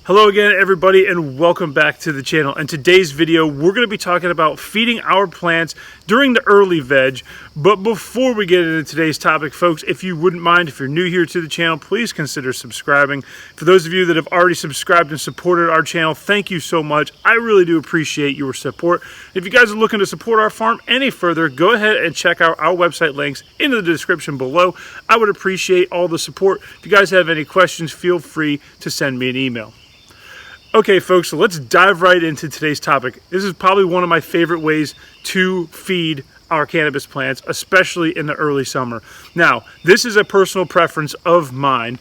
Hello again, everybody, and welcome back to the channel. In today's video, we're going to be talking about feeding our plants during the early veg. But before we get into today's topic, folks, if you wouldn't mind, if you're new here to the channel, please consider subscribing. For those of you that have already subscribed and supported our channel, thank you so much. I really do appreciate your support. If you guys are looking to support our farm any further, go ahead and check out our website links in the description below. I would appreciate all the support. If you guys have any questions, feel free to send me an email. Okay, folks, so let's dive right into today's topic. This is probably one of my favorite ways to feed our cannabis plants, especially in the early summer. Now, this is a personal preference of mine,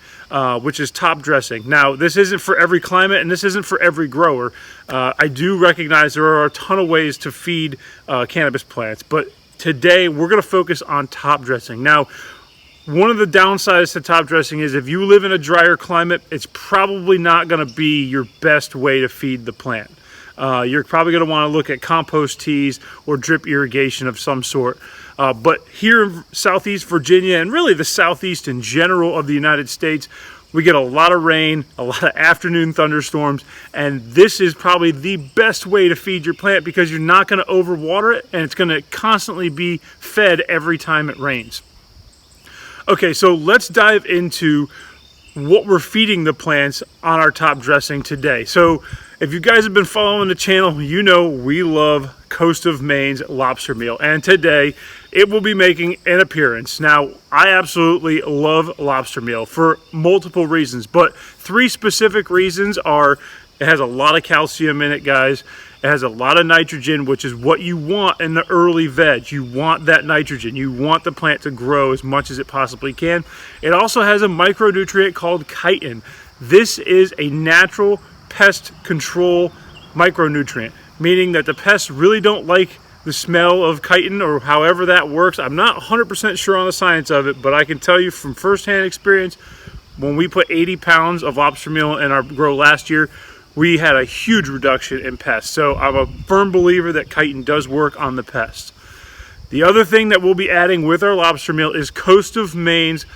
which is top dressing. Now, this isn't for every climate and this isn't for every grower. I do recognize there are a ton of ways to feed cannabis plants, but today we're going to focus on top dressing. Now, one of the downsides to top dressing is if you live in a drier climate, it's probably not going to be your best way to feed the plant. You're probably going to want to look at compost teas or drip irrigation of some sort. But here in Southeast Virginia, and really the Southeast in general of the United States, we get a lot of rain, a lot of afternoon thunderstorms, and this is probably the best way to feed your plant because you're not going to overwater it, and it's going to constantly be fed every time it rains. Okay, so let's dive into what we're feeding the plants on our top dressing today. So if you guys have been following the channel, you know we love Coast of Maine's lobster meal, and today it will be making an appearance. Now, I absolutely love lobster meal for multiple reasons, but three specific reasons are: it has a lot of calcium in it, guys. It has a lot of nitrogen, which is what you want in the early veg. You want that nitrogen. You want the plant to grow as much as it possibly can. It also has a micronutrient called chitin. This is a natural pest control micronutrient, meaning that the pests really don't like the smell of chitin, or however that works. I'm not 100% sure on the science of it, but I can tell you from firsthand experience, when we put 80 pounds of lobster meal in our grow last year, we had a huge reduction in pests. So I'm a firm believer that chitin does work on the pests. The other thing that we'll be adding with our lobster meal is Coast of Maine's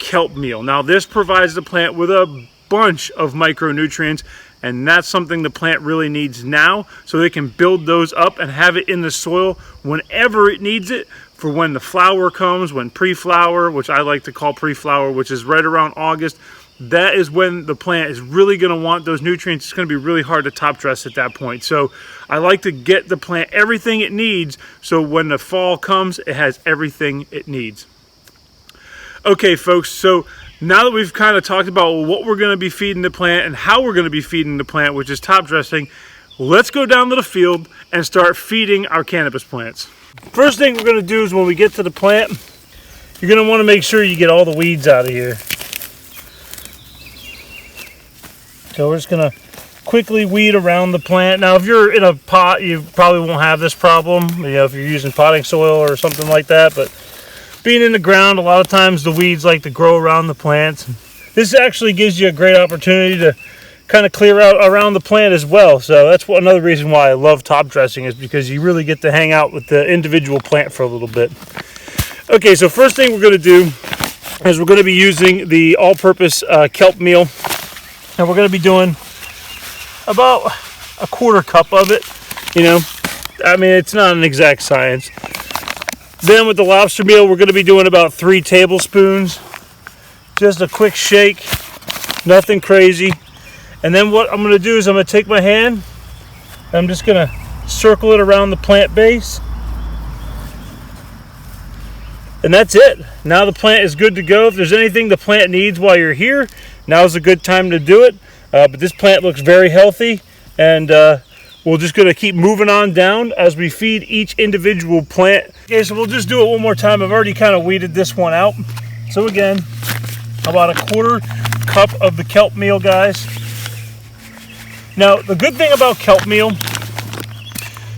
kelp meal. Now, this provides the plant with a bunch of micronutrients, and that's something the plant really needs now, so they can build those up and have it in the soil whenever it needs it, for when the flower comes, when pre-flower, which I like to call pre-flower, which is right around August. That is when the plant is really going to want those nutrients. It's going to be really hard to top dress at that point. So I like to get the plant everything it needs, so when the fall comes, it has everything it needs. Okay, folks, so now that we've kind of talked about what we're going to be feeding the plant and how we're going to be feeding the plant, which is top dressing, let's go down to the field and start feeding our cannabis plants. First thing we're going to do is, when we get to the plant, you're going to want to make sure you get all the weeds out of here. So we're just going to quickly weed around the plant. Now, if you're in a pot, you probably won't have this problem, if you're using potting soil or something like that. But being in the ground, a lot of times the weeds like to grow around the plants. This actually gives you a great opportunity to kind of clear out around the plant as well. So that's another reason why I love top dressing, is because you really get to hang out with the individual plant for a little bit. Okay, so first thing we're going to do is we're going to be using the all-purpose kelp meal. And we're going to be doing about a quarter cup of it, I mean, it's not an exact science. Then with the lobster meal, we're going to be doing about 3 tablespoons. Just a quick shake, nothing crazy. And then what I'm going to do is I'm going to take my hand, and I'm just going to circle it around the plant base. And that's it. Now the plant is good to go. If there's anything the plant needs while you're here, now's a good time to do it. But this plant looks very healthy, and we're just going to keep moving on down as we feed each individual plant. Okay, so we'll just do it one more time. I've already kind of weeded this one out. So again, about a quarter cup of the kelp meal, guys. Now, the good thing about kelp meal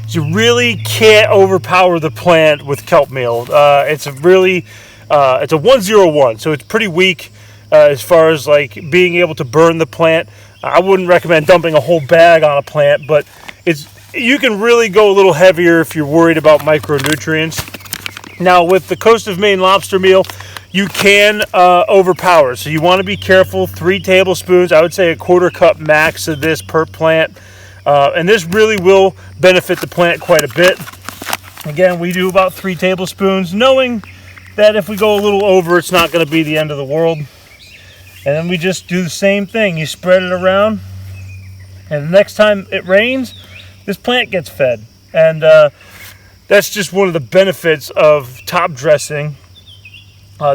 is you really can't overpower the plant with kelp meal. It's a 101, so it's pretty weak as far as like being able to burn the plant. I wouldn't recommend dumping a whole bag on a plant, but you can really go a little heavier if you're worried about micronutrients. Now, with the Coast of Maine lobster meal, you can overpower. So you want to be careful. 3 tablespoons, I would say a 1/4 cup max of this per plant. And this really will benefit the plant quite a bit. Again, we do about 3 tablespoons, knowing that if we go a little over, it's not going to be the end of the world. And then we just do the same thing. You spread it around, and the next time it rains, this plant gets fed. And that's just one of the benefits of top dressing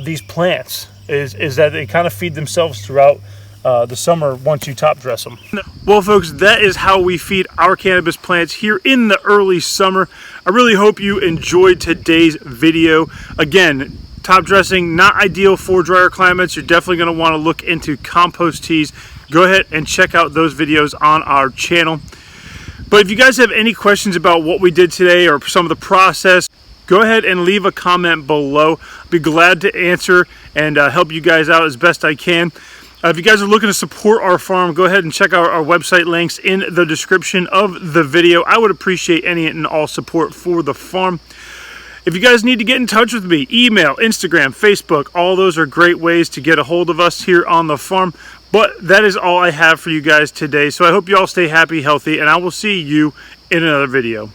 these plants, is that they kind of feed themselves throughout the summer once you top dress them. Well, folks, that is how we feed our cannabis plants here in the early summer. I really hope you enjoyed today's video. Again, top dressing, not ideal for drier climates. You're definitely going to want to look into compost teas. Go ahead and check out those videos on our channel. But if you guys have any questions about what we did today or some of the process, go ahead and leave a comment below. I'll be glad to answer and help you guys out as best I can. If you guys are looking to support our farm, go ahead and check out our website links in the description of the video. I would appreciate any and all support for the farm. If you guys need to get in touch with me, email, Instagram, Facebook, all those are great ways to get a hold of us here on the farm. But that is all I have for you guys today. So I hope you all stay happy, healthy, and I will see you in another video.